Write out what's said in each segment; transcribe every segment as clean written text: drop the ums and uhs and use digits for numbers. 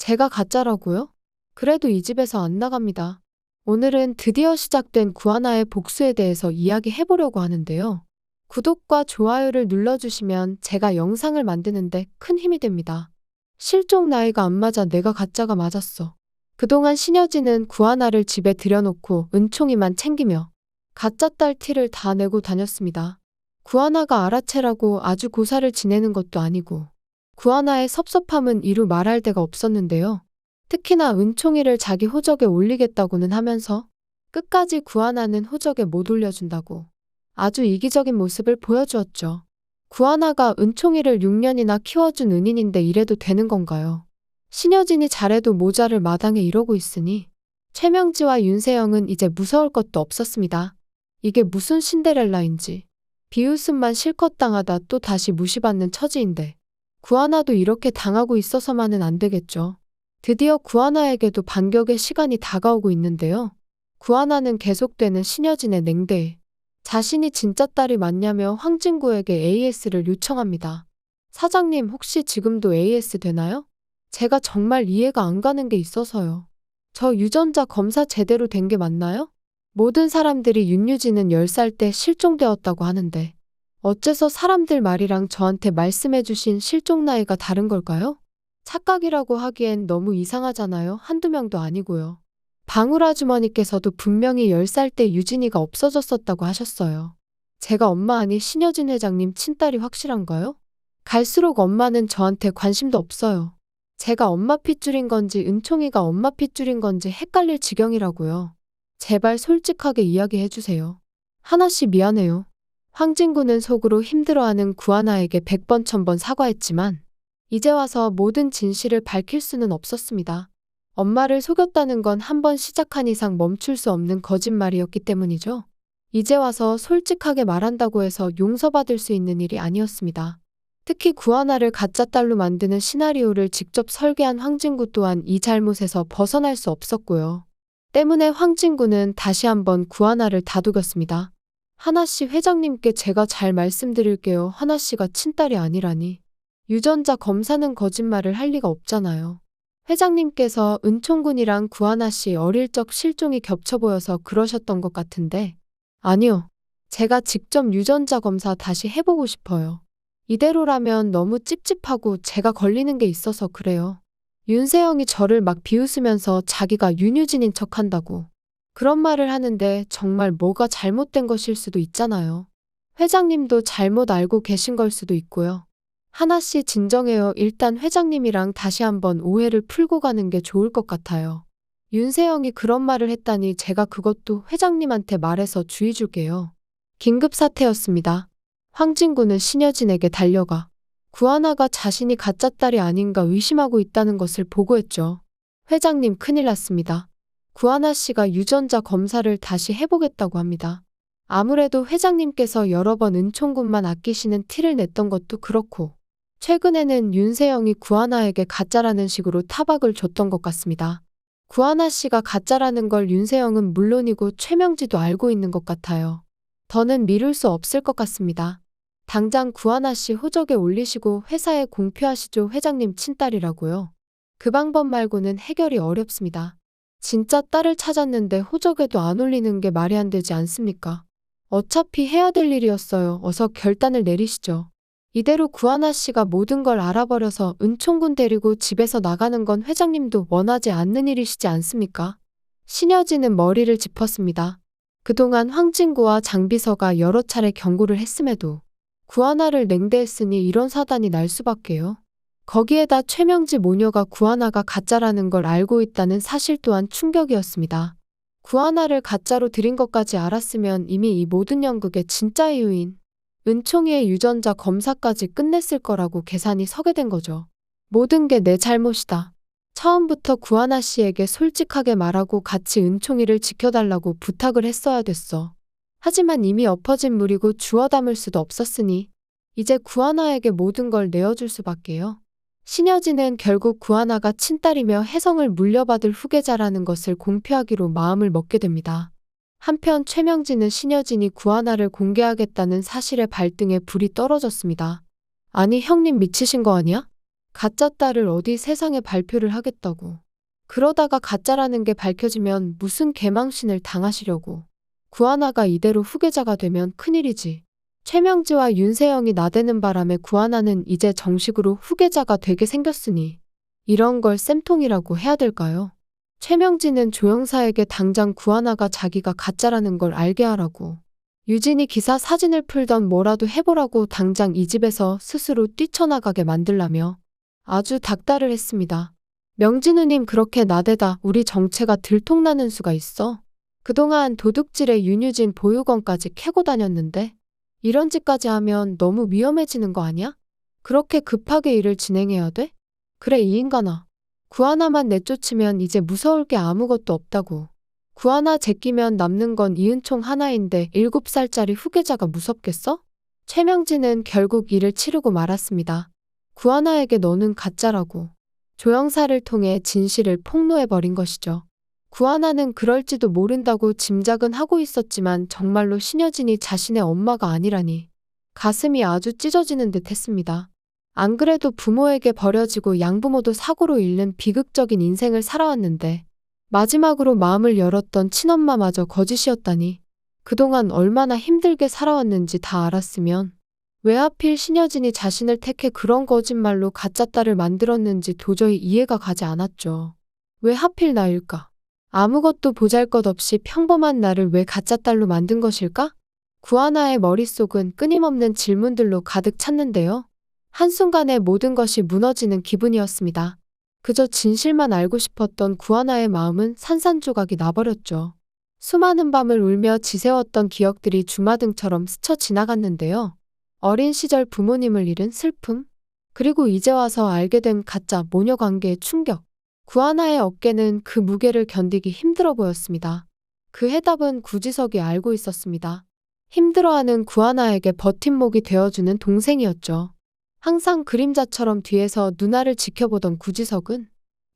제가 가짜라고요? 그래도 이 집에서 안 나갑니다. 오늘은 드디어 시작된 구하나의 복수에 대해서 이야기해보려고 하는데요. 구독과 좋아요를 눌러주시면 제가 영상을 만드는데 큰 힘이 됩니다. 실종 나이가 안 맞아 내가 가짜가 맞았어. 그동안 신여진은 구하나를 집에 들여놓고 은총이만 챙기며 가짜 딸 티를 다 내고 다녔습니다. 구하나가 알아채라고 아주 고사를 지내는 것도 아니고 구하나의 섭섭함은 이루 말할 데가 없었는데요. 특히나 은총이를 자기 호적에 올리겠다고는 하면서 끝까지 구하나는 호적에 못 올려준다고 아주 이기적인 모습을 보여주었죠. 구하나가 은총이를 6년이나 키워준 은인인데 이래도 되는 건가요? 신여진이 잘해도 모자를 마당에 이러고 있으니 최명지와 윤세영은 이제 무서울 것도 없었습니다. 이게 무슨 신데렐라인지 비웃음만 실컷 당하다 또 다시 무시받는 처지인데 구하나도 이렇게 당하고 있어서만은 안 되겠죠. 드디어 구하나에게도 반격의 시간이 다가오고 있는데요. 구하나는 계속되는 신여진의 냉대에 자신이 진짜 딸이 맞냐며 황진구에게 AS를 요청합니다. 사장님 혹시 지금도 AS 되나요? 제가 정말 이해가 안 가는 게 있어서요. 저 유전자 검사 제대로 된 게 맞나요? 모든 사람들이 윤유진은 10살 때 실종되었다고 하는데 어째서 사람들 말이랑 저한테 말씀해 주신 실종 나이가 다른 걸까요? 착각이라고 하기엔 너무 이상하잖아요. 한두 명도 아니고요. 방울 아주머니께서도 분명히 10살 때 유진이가 없어졌었다고 하셨어요. 제가 엄마 아니 신여진 회장님 친딸이 확실한가요? 갈수록 엄마는 저한테 관심도 없어요. 제가 엄마 핏줄인 건지 은총이가 엄마 핏줄인 건지 헷갈릴 지경이라고요. 제발 솔직하게 이야기해 주세요. 하나씨 미안해요. 황진구는 속으로 힘들어하는 구하나에게 100번 1000번 사과했지만 이제 와서 모든 진실을 밝힐 수는 없었습니다. 엄마를 속였다는 건 한 번 시작한 이상 멈출 수 없는 거짓말이었기 때문이죠. 이제 와서 솔직하게 말한다고 해서 용서받을 수 있는 일이 아니었습니다. 특히 구하나를 가짜 딸로 만드는 시나리오를 직접 설계한 황진구 또한 이 잘못에서 벗어날 수 없었고요. 때문에 황진구는 다시 한번 구하나를 다독였습니다. 하나씨 회장님께 제가 잘 말씀드릴게요. 하나씨가 친딸이 아니라니. 유전자 검사는 거짓말을 할 리가 없잖아요. 회장님께서 은총군이랑 구하나씨 어릴 적 실종이 겹쳐 보여서 그러셨던 것 같은데 아니요. 제가 직접 유전자 검사 다시 해보고 싶어요. 이대로라면 너무 찝찝하고 제가 걸리는 게 있어서 그래요. 윤세영이 저를 막 비웃으면서 자기가 윤유진인 척한다고 그런 말을 하는데 정말 뭐가 잘못된 것일 수도 있잖아요. 회장님도 잘못 알고 계신 걸 수도 있고요. 하나씨 진정해요. 일단 회장님이랑 다시 한번 오해를 풀고 가는 게 좋을 것 같아요. 윤세영이 그런 말을 했다니 제가 그것도 회장님한테 말해서 주의 줄게요. 긴급 사태였습니다. 황진구는 신여진에게 달려가 구하나가 자신이 가짜 딸이 아닌가 의심하고 있다는 것을 보고했죠. 회장님 큰일 났습니다. 구하나 씨가 유전자 검사를 다시 해보겠다고 합니다. 아무래도 회장님께서 여러 번 은총군만 아끼시는 티를 냈던 것도 그렇고 최근에는 윤세영이 구하나에게 가짜라는 식으로 타박을 줬던 것 같습니다. 구하나 씨가 가짜라는 걸 윤세영은 물론이고 최명지도 알고 있는 것 같아요. 더는 미룰 수 없을 것 같습니다. 당장 구하나 씨 호적에 올리시고 회사에 공표하시죠. 회장님 친딸이라고요. 그 방법 말고는 해결이 어렵습니다. 진짜 딸을 찾았는데 호적에도 안 올리는 게 말이 안 되지 않습니까? 어차피 해야 될 일이었어요. 어서 결단을 내리시죠. 이대로 구하나 씨가 모든 걸 알아버려서 은총군 데리고 집에서 나가는 건 회장님도 원하지 않는 일이시지 않습니까? 신여진은 머리를 짚었습니다. 그동안 황진구와 장비서가 여러 차례 경고를 했음에도 구하나를 냉대했으니 이런 사단이 날 수밖에요. 거기에다 최명지 모녀가 구하나가 가짜라는 걸 알고 있다는 사실 또한 충격이었습니다. 구하나를 가짜로 들인 것까지 알았으면 이미 이 모든 연극의 진짜 이유인 은총이의 유전자 검사까지 끝냈을 거라고 계산이 서게 된 거죠. 모든 게 내 잘못이다. 처음부터 구하나 씨에게 솔직하게 말하고 같이 은총이를 지켜달라고 부탁을 했어야 됐어. 하지만 이미 엎어진 물이고 주워 담을 수도 없었으니 이제 구하나에게 모든 걸 내어줄 수밖에요. 신여진은 결국 구하나가 친딸이며 혜성을 물려받을 후계자라는 것을 공표하기로 마음을 먹게 됩니다. 한편 최명진은 신여진이 구하나를 공개하겠다는 사실에 발등에 불이 떨어졌습니다. 아니 형님 미치신 거 아니야? 가짜 딸을 어디 세상에 발표를 하겠다고. 그러다가 가짜라는 게 밝혀지면 무슨 개망신을 당하시려고. 구하나가 이대로 후계자가 되면 큰일이지. 최명지와 윤세영이 나대는 바람에 구하나는 이제 정식으로 후계자가 되게 생겼으니 이런 걸 쌤통이라고 해야 될까요? 최명지는 조영사에게 당장 구하나가 자기가 가짜라는 걸 알게 하라고. 유진이 기사 사진을 풀던 뭐라도 해보라고 당장 이 집에서 스스로 뛰쳐나가게 만들라며 아주 닥달을 했습니다. 명지 누님 그렇게 나대다 우리 정체가 들통나는 수가 있어. 그동안 도둑질에 윤유진 보육원까지 캐고 다녔는데 이런 짓까지 하면 너무 위험해지는 거 아니야? 그렇게 급하게 일을 진행해야 돼? 그래 이 인간아. 구하나만 내쫓으면 이제 무서울 게 아무것도 없다고. 구하나 제끼면 남는 건 이은총 하나인데 7살짜리 후계자가 무섭겠어? 최명진은 결국 일을 치르고 말았습니다. 구하나에게 너는 가짜라고. 조영사를 통해 진실을 폭로해버린 것이죠. 구하나는 그럴지도 모른다고 짐작은 하고 있었지만 정말로 신여진이 자신의 엄마가 아니라니 가슴이 아주 찢어지는 듯 했습니다. 안 그래도 부모에게 버려지고 양부모도 사고로 잃는 비극적인 인생을 살아왔는데 마지막으로 마음을 열었던 친엄마마저 거짓이었다니 그동안 얼마나 힘들게 살아왔는지 다 알았으면 왜 하필 신여진이 자신을 택해 그런 거짓말로 가짜 딸을 만들었는지 도저히 이해가 가지 않았죠. 왜 하필 나일까? 아무것도 보잘것없이 평범한 나를 왜 가짜 딸로 만든 것일까? 구하나의 머릿속은 끊임없는 질문들로 가득 찼는데요. 한순간에 모든 것이 무너지는 기분이었습니다. 그저 진실만 알고 싶었던 구하나의 마음은 산산조각이 나버렸죠. 수많은 밤을 울며 지새웠던 기억들이 주마등처럼 스쳐 지나갔는데요. 어린 시절 부모님을 잃은 슬픔, 그리고 이제 와서 알게 된 가짜 모녀 관계의 충격. 구하나의 어깨는 그 무게를 견디기 힘들어 보였습니다. 그 해답은 구지석이 알고 있었습니다. 힘들어하는 구하나에게 버팀목이 되어주는 동생이었죠. 항상 그림자처럼 뒤에서 누나를 지켜보던 구지석은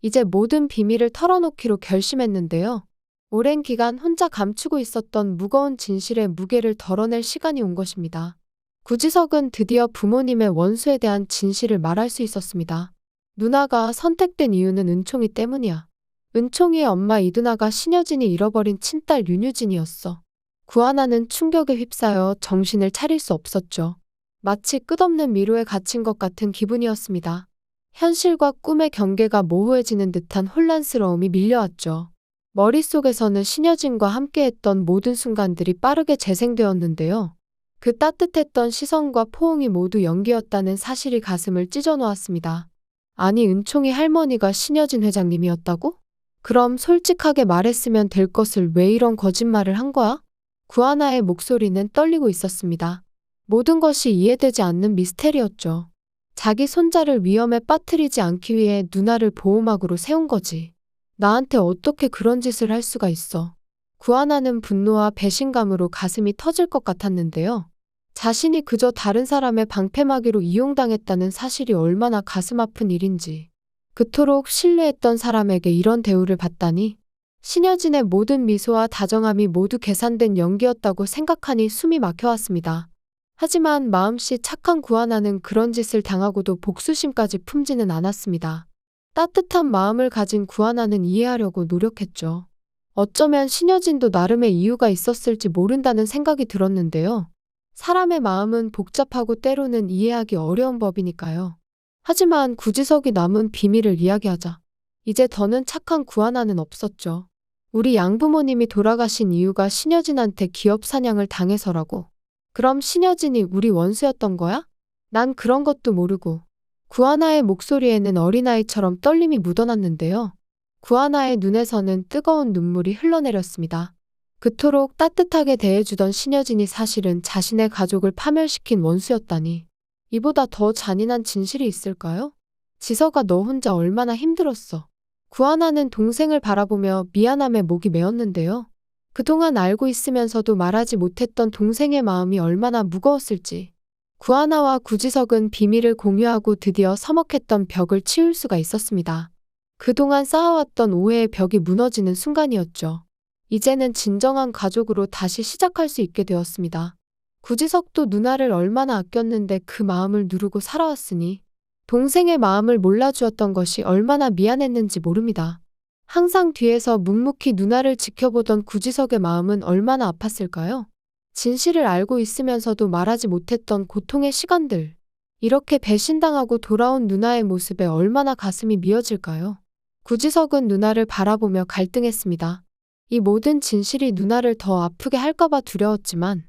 이제 모든 비밀을 털어놓기로 결심했는데요. 오랜 기간 혼자 감추고 있었던 무거운 진실의 무게를 덜어낼 시간이 온 것입니다. 구지석은 드디어 부모님의 원수에 대한 진실을 말할 수 있었습니다. 누나가 선택된 이유는 은총이 때문이야. 은총이의 엄마 이두나가 신여진이 잃어버린 친딸 윤유진이었어. 구하나는 충격에 휩싸여 정신을 차릴 수 없었죠. 마치 끝없는 미로에 갇힌 것 같은 기분이었습니다. 현실과 꿈의 경계가 모호해지는 듯한 혼란스러움이 밀려왔죠. 머릿속에서는 신여진과 함께했던 모든 순간들이 빠르게 재생되었는데요. 그 따뜻했던 시선과 포옹이 모두 연기였다는 사실이 가슴을 찢어놓았습니다. 아니 은총이 할머니가 신여진 회장님이었다고? 그럼 솔직하게 말했으면 될 것을 왜 이런 거짓말을 한 거야? 구하나의 목소리는 떨리고 있었습니다. 모든 것이 이해되지 않는 미스테리였죠. 자기 손자를 위험에 빠뜨리지 않기 위해 누나를 보호막으로 세운 거지. 나한테 어떻게 그런 짓을 할 수가 있어. 구하나는 분노와 배신감으로 가슴이 터질 것 같았는데요. 자신이 그저 다른 사람의 방패막이로 이용당했다는 사실이 얼마나 가슴 아픈 일인지. 그토록 신뢰했던 사람에게 이런 대우를 받다니. 신여진의 모든 미소와 다정함이 모두 계산된 연기였다고 생각하니 숨이 막혀왔습니다. 하지만 마음씨 착한 구하나는 그런 짓을 당하고도 복수심까지 품지는 않았습니다. 따뜻한 마음을 가진 구하나는 이해하려고 노력했죠. 어쩌면 신여진도 나름의 이유가 있었을지 모른다는 생각이 들었는데요. 사람의 마음은 복잡하고 때로는 이해하기 어려운 법이니까요. 하지만 구지석이 남은 비밀을 이야기하자. 이제 더는 착한 구하나는 없었죠. 우리 양부모님이 돌아가신 이유가 신여진한테 기업 사냥을 당해서라고. 그럼 신여진이 우리 원수였던 거야? 난 그런 것도 모르고. 구하나의 목소리에는 어린아이처럼 떨림이 묻어났는데요. 구하나의 눈에서는 뜨거운 눈물이 흘러내렸습니다. 그토록 따뜻하게 대해주던 신여진이 사실은 자신의 가족을 파멸시킨 원수였다니. 이보다 더 잔인한 진실이 있을까요? 지서가 너 혼자 얼마나 힘들었어. 구하나는 동생을 바라보며 미안함에 목이 메었는데요. 그동안 알고 있으면서도 말하지 못했던 동생의 마음이 얼마나 무거웠을지. 구하나와 구지석은 비밀을 공유하고 드디어 서먹했던 벽을 치울 수가 있었습니다. 그동안 쌓아왔던 오해의 벽이 무너지는 순간이었죠. 이제는 진정한 가족으로 다시 시작할 수 있게 되었습니다. 구지석도 누나를 얼마나 아꼈는데 그 마음을 누르고 살아왔으니 동생의 마음을 몰라주었던 것이 얼마나 미안했는지 모릅니다. 항상 뒤에서 묵묵히 누나를 지켜보던 구지석의 마음은 얼마나 아팠을까요? 진실을 알고 있으면서도 말하지 못했던 고통의 시간들. 이렇게 배신당하고 돌아온 누나의 모습에 얼마나 가슴이 미어질까요? 구지석은 누나를 바라보며 갈등했습니다. 이 모든 진실이 누나를 더 아프게 할까봐 두려웠지만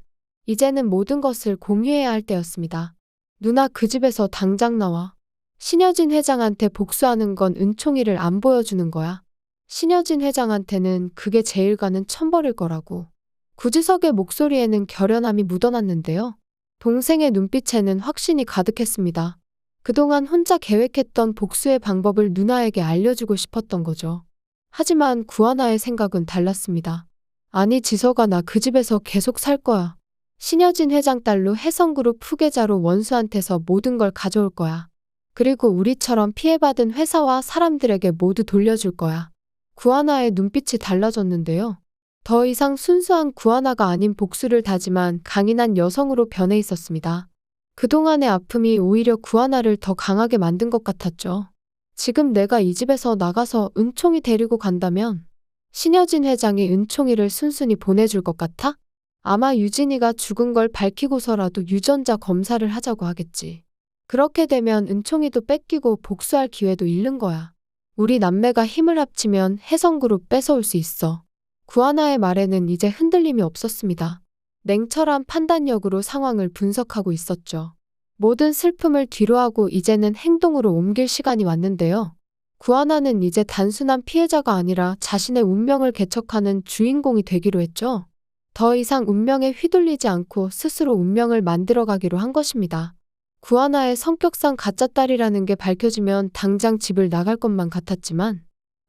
이제는 모든 것을 공유해야 할 때였습니다. 누나 그 집에서 당장 나와. 신여진 회장한테 복수하는 건 은총이를 안 보여주는 거야. 신여진 회장한테는 그게 제일 가는 천벌일 거라고. 구지석의 목소리에는 결연함이 묻어났는데요. 동생의 눈빛에는 확신이 가득했습니다. 그동안 혼자 계획했던 복수의 방법을 누나에게 알려주고 싶었던 거죠. 하지만 구하나의 생각은 달랐습니다. 아니 지석아 나 그 집에서 계속 살 거야. 신여진 회장 딸로 해성그룹 후계자로 원수한테서 모든 걸 가져올 거야. 그리고 우리처럼 피해받은 회사와 사람들에게 모두 돌려줄 거야. 구하나의 눈빛이 달라졌는데요. 더 이상 순수한 구하나가 아닌 복수를 다짐한 강인한 여성으로 변해 있었습니다. 그동안의 아픔이 오히려 구하나를 더 강하게 만든 것 같았죠. 지금 내가 이 집에서 나가서 은총이 데리고 간다면 신여진 회장이 은총이를 순순히 보내줄 것 같아? 아마 유진이가 죽은 걸 밝히고서라도 유전자 검사를 하자고 하겠지. 그렇게 되면 은총이도 뺏기고 복수할 기회도 잃는 거야. 우리 남매가 힘을 합치면 해성그룹 뺏어올 수 있어. 구하나의 말에는 이제 흔들림이 없었습니다. 냉철한 판단력으로 상황을 분석하고 있었죠. 모든 슬픔을 뒤로하고 이제는 행동으로 옮길 시간이 왔는데요. 구하나는 이제 단순한 피해자가 아니라 자신의 운명을 개척하는 주인공이 되기로 했죠. 더 이상 운명에 휘둘리지 않고 스스로 운명을 만들어가기로 한 것입니다. 구하나의 성격상 가짜딸이라는 게 밝혀지면 당장 집을 나갈 것만 같았지만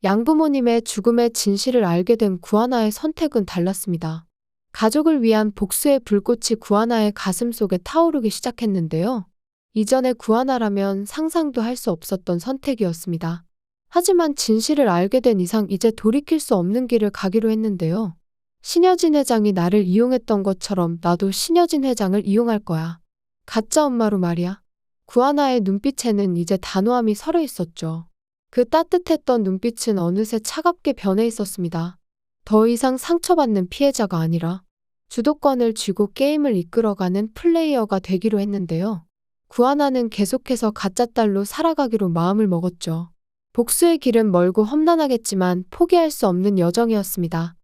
양부모님의 죽음의 진실을 알게 된 구하나의 선택은 달랐습니다. 가족을 위한 복수의 불꽃이 구하나의 가슴 속에 타오르기 시작했는데요. 이전에 구하나라면 상상도 할 수 없었던 선택이었습니다. 하지만 진실을 알게 된 이상 이제 돌이킬 수 없는 길을 가기로 했는데요. 신여진 회장이 나를 이용했던 것처럼 나도 신여진 회장을 이용할 거야. 가짜 엄마로 말이야. 구하나의 눈빛에는 이제 단호함이 서려 있었죠. 그 따뜻했던 눈빛은 어느새 차갑게 변해 있었습니다. 더 이상 상처받는 피해자가 아니라 주도권을 쥐고 게임을 이끌어가는 플레이어가 되기로 했는데요. 구하나는 계속해서 가짜딸로 살아가기로 마음을 먹었죠. 복수의 길은 멀고 험난하겠지만 포기할 수 없는 여정이었습니다.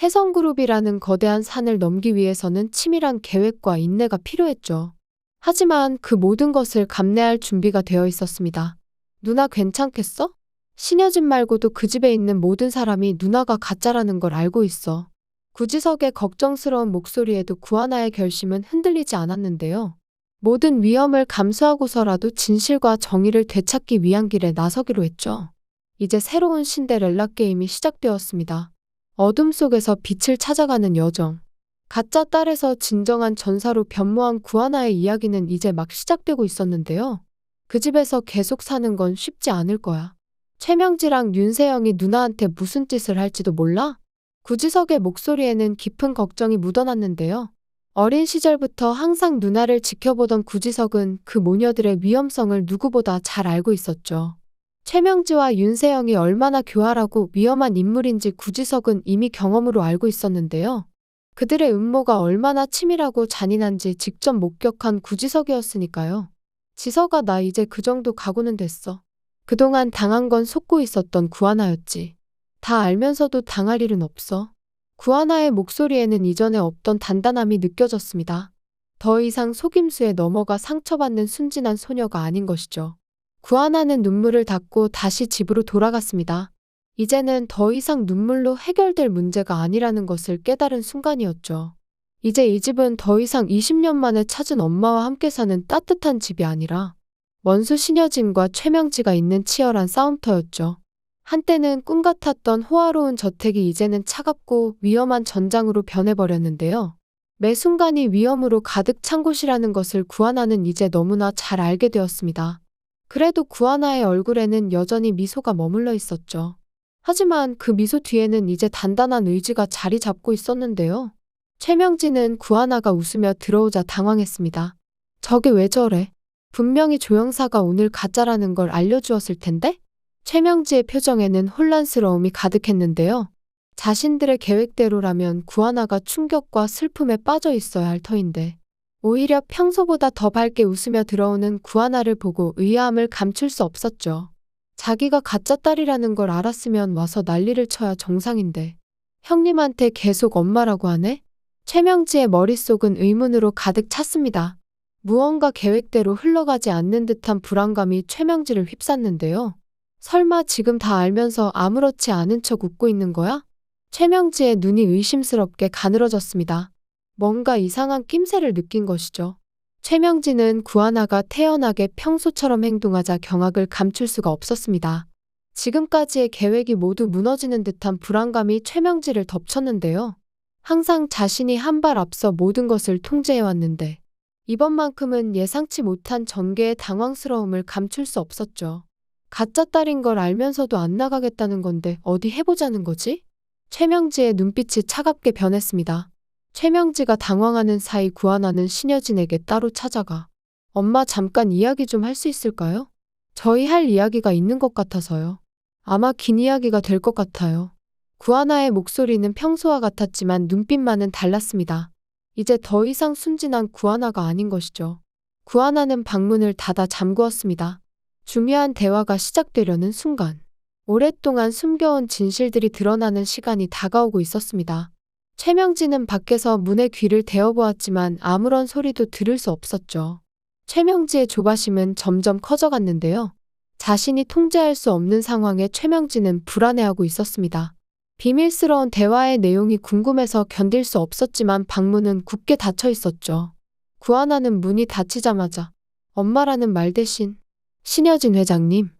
해성그룹이라는 거대한 산을 넘기 위해서는 치밀한 계획과 인내가 필요했죠. 하지만 그 모든 것을 감내할 준비가 되어 있었습니다. 누나 괜찮겠어? 신여진 말고도 그 집에 있는 모든 사람이 누나가 가짜라는 걸 알고 있어. 구지석의 걱정스러운 목소리에도 구하나의 결심은 흔들리지 않았는데요. 모든 위험을 감수하고서라도 진실과 정의를 되찾기 위한 길에 나서기로 했죠. 이제 새로운 신데렐라 게임이 시작되었습니다. 어둠 속에서 빛을 찾아가는 여정. 가짜 딸에서 진정한 전사로 변모한 구하나의 이야기는 이제 막 시작되고 있었는데요. 그 집에서 계속 사는 건 쉽지 않을 거야. 최명지랑 윤세영이 누나한테 무슨 짓을 할지도 몰라? 구지석의 목소리에는 깊은 걱정이 묻어났는데요. 어린 시절부터 항상 누나를 지켜보던 구지석은 그 모녀들의 위험성을 누구보다 잘 알고 있었죠. 최명지와 윤세영이 얼마나 교활하고 위험한 인물인지 구지석은 이미 경험으로 알고 있었는데요. 그들의 음모가 얼마나 치밀하고 잔인한지 직접 목격한 구지석이었으니까요. 지석아 나 이제 그 정도 각오는 됐어. 그동안 당한 건 속고 있었던 구하나였지. 다 알면서도 당할 일은 없어. 구하나의 목소리에는 이전에 없던 단단함이 느껴졌습니다. 더 이상 속임수에 넘어가 상처받는 순진한 소녀가 아닌 것이죠. 구하나는 눈물을 닦고 다시 집으로 돌아갔습니다. 이제는 더 이상 눈물로 해결될 문제가 아니라는 것을 깨달은 순간이었죠. 이제 이 집은 더 이상 20년 만에 찾은 엄마와 함께 사는 따뜻한 집이 아니라 원수 신여진과 최명지가 있는 치열한 싸움터였죠. 한때는 꿈 같았던 호화로운 저택이 이제는 차갑고 위험한 전장으로 변해버렸는데요. 매 순간이 위험으로 가득 찬 곳이라는 것을 구하나는 이제 너무나 잘 알게 되었습니다. 그래도 구하나의 얼굴에는 여전히 미소가 머물러 있었죠. 하지만 그 미소 뒤에는 이제 단단한 의지가 자리 잡고 있었는데요. 최명지는 구하나가 웃으며 들어오자 당황했습니다. 저게 왜 저래? 분명히 조영사가 오늘 가짜라는 걸 알려주었을 텐데? 최명지의 표정에는 혼란스러움이 가득했는데요. 자신들의 계획대로라면 구하나가 충격과 슬픔에 빠져 있어야 할 터인데 오히려 평소보다 더 밝게 웃으며 들어오는 구하나를 보고 의아함을 감출 수 없었죠. 자기가 가짜 딸이라는 걸 알았으면 와서 난리를 쳐야 정상인데 형님한테 계속 엄마라고 하네? 최명지의 머릿속은 의문으로 가득 찼습니다. 무언가 계획대로 흘러가지 않는 듯한 불안감이 최명지를 휩쌌는데요. 설마 지금 다 알면서 아무렇지 않은 척 웃고 있는 거야? 최명지의 눈이 의심스럽게 가늘어졌습니다. 뭔가 이상한 낌새를 느낀 것이죠. 최명지는 구하나가 태연하게 평소처럼 행동하자 경악을 감출 수가 없었습니다. 지금까지의 계획이 모두 무너지는 듯한 불안감이 최명지를 덮쳤는데요. 항상 자신이 한 발 앞서 모든 것을 통제해왔는데 이번만큼은 예상치 못한 전개의 당황스러움을 감출 수 없었죠. 가짜 딸인 걸 알면서도 안 나가겠다는 건데 어디 해보자는 거지? 최명지의 눈빛이 차갑게 변했습니다. 최명지가 당황하는 사이 구하나는 신여진에게 따로 찾아가 엄마 잠깐 이야기 좀 할 수 있을까요? 저희 할 이야기가 있는 것 같아서요. 아마 긴 이야기가 될 것 같아요. 구하나의 목소리는 평소와 같았지만 눈빛만은 달랐습니다. 이제 더 이상 순진한 구하나가 아닌 것이죠. 구하나는 방문을 닫아 잠그었습니다. 중요한 대화가 시작되려는 순간 오랫동안 숨겨온 진실들이 드러나는 시간이 다가오고 있었습니다. 최명지는 밖에서 문에 귀를 대어보았지만 아무런 소리도 들을 수 없었죠. 최명지의 조바심은 점점 커져갔는데요. 자신이 통제할 수 없는 상황에 최명지는 불안해하고 있었습니다. 비밀스러운 대화의 내용이 궁금해서 견딜 수 없었지만 방문은 굳게 닫혀 있었죠. 구하나는 문이 닫히자마자 엄마라는 말 대신 신여진 회장님,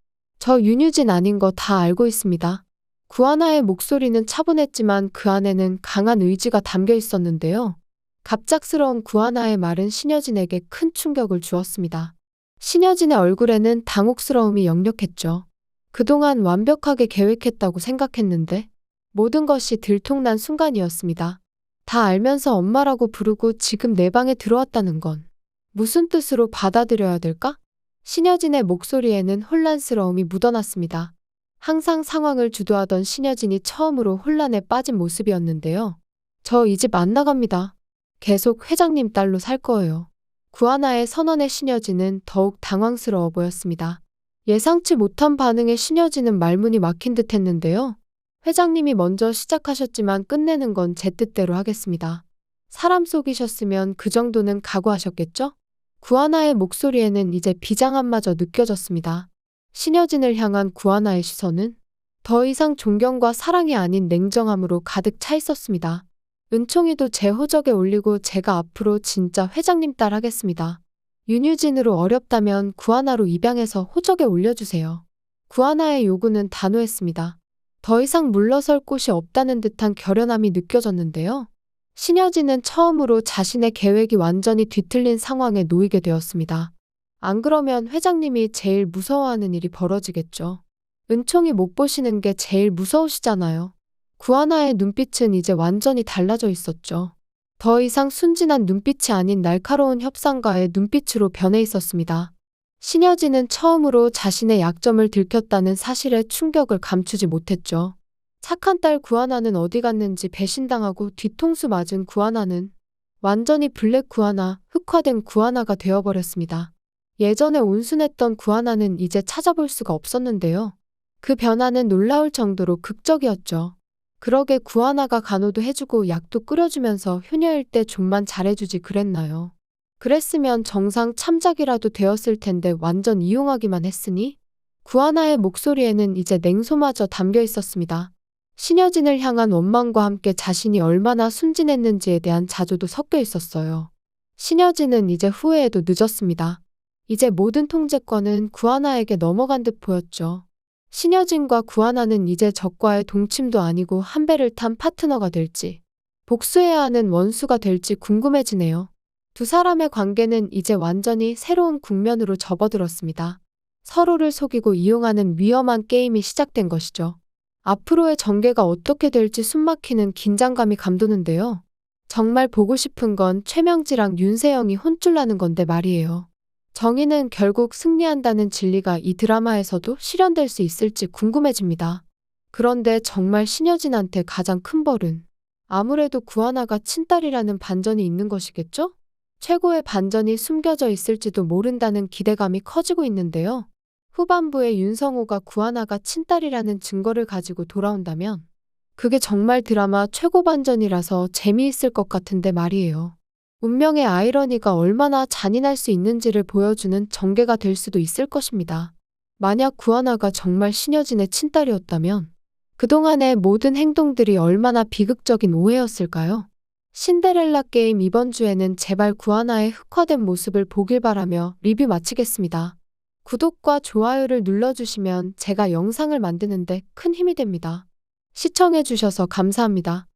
저 윤유진 아닌 거 다 알고 있습니다. 구하나의 목소리는 차분했지만 그 안에는 강한 의지가 담겨 있었는데요. 갑작스러운 구하나의 말은 신여진에게 큰 충격을 주었습니다. 신여진의 얼굴에는 당혹스러움이 역력했죠. 그동안 완벽하게 계획했다고 생각했는데 모든 것이 들통난 순간이었습니다. 다 알면서 엄마라고 부르고 지금 내 방에 들어왔다는 건 무슨 뜻으로 받아들여야 될까? 신여진의 목소리에는 혼란스러움이 묻어났습니다. 항상 상황을 주도하던 신여진이 처음으로 혼란에 빠진 모습이었는데요. 저 이 집 안 나갑니다. 계속 회장님 딸로 살 거예요. 구하나의 선언에 신여진은 더욱 당황스러워 보였습니다. 예상치 못한 반응에 신여진은 말문이 막힌 듯 했는데요. 회장님이 먼저 시작하셨지만 끝내는 건 제 뜻대로 하겠습니다. 사람 속이셨으면 그 정도는 각오하셨겠죠? 구하나의 목소리에는 이제 비장함마저 느껴졌습니다. 신여진을 향한 구하나의 시선은 더 이상 존경과 사랑이 아닌 냉정함으로 가득 차 있었습니다. 은총이도 제 호적에 올리고 제가 앞으로 진짜 회장님 딸 하겠습니다. 윤유진으로 어렵다면 구하나로 입양해서 호적에 올려주세요. 구하나의 요구는 단호했습니다. 더 이상 물러설 곳이 없다는 듯한 결연함이 느껴졌는데요. 신여진은 처음으로 자신의 계획이 완전히 뒤틀린 상황에 놓이게 되었습니다. 안 그러면 회장님이 제일 무서워하는 일이 벌어지겠죠. 은총이 못 보시는 게 제일 무서우시잖아요. 구하나의 눈빛은 이제 완전히 달라져 있었죠. 더 이상 순진한 눈빛이 아닌 날카로운 협상가의 눈빛으로 변해 있었습니다. 신여진은 처음으로 자신의 약점을 들켰다는 사실에 충격을 감추지 못했죠. 착한 딸 구하나는 어디 갔는지 배신당하고 뒤통수 맞은 구하나는 완전히 블랙 구하나, 흑화된 구하나가 되어버렸습니다. 예전에 온순했던 구하나는 이제 찾아볼 수가 없었는데요. 그 변화는 놀라울 정도로 극적이었죠. 그러게 구하나가 간호도 해주고 약도 끓여주면서 효녀일 때 좀만 잘해주지 그랬나요? 그랬으면 정상 참작이라도 되었을 텐데 완전 이용하기만 했으니? 구하나의 목소리에는 이제 냉소마저 담겨 있었습니다. 신여진을 향한 원망과 함께 자신이 얼마나 순진했는지에 대한 자조도 섞여 있었어요. 신여진은 이제 후회해도 늦었습니다. 이제 모든 통제권은 구하나에게 넘어간 듯 보였죠. 신여진과 구하나는 이제 적과의 동침도 아니고 한 배를 탄 파트너가 될지, 복수해야 하는 원수가 될지 궁금해지네요. 두 사람의 관계는 이제 완전히 새로운 국면으로 접어들었습니다. 서로를 속이고 이용하는 위험한 게임이 시작된 것이죠. 앞으로의 전개가 어떻게 될지 숨막히는 긴장감이 감도는데요. 정말 보고 싶은 건 최명지랑 윤세영이 혼쭐나는 건데 말이에요. 정의는 결국 승리한다는 진리가 이 드라마에서도 실현될 수 있을지 궁금해집니다. 그런데 정말 신여진한테 가장 큰 벌은 아무래도 구하나가 친딸이라는 반전이 있는 것이겠죠? 최고의 반전이 숨겨져 있을지도 모른다는 기대감이 커지고 있는데요. 후반부에 윤성호가 구하나가 친딸이라는 증거를 가지고 돌아온다면 그게 정말 드라마 최고 반전이라서 재미있을 것 같은데 말이에요. 운명의 아이러니가 얼마나 잔인할 수 있는지를 보여주는 전개가 될 수도 있을 것입니다. 만약 구하나가 정말 신여진의 친딸이었다면 그동안의 모든 행동들이 얼마나 비극적인 오해였을까요? 신데렐라 게임 이번 주에는 제발 구하나의 흑화된 모습을 보길 바라며 리뷰 마치겠습니다. 구독과 좋아요를 눌러주시면 제가 영상을 만드는데 큰 힘이 됩니다. 시청해주셔서 감사합니다.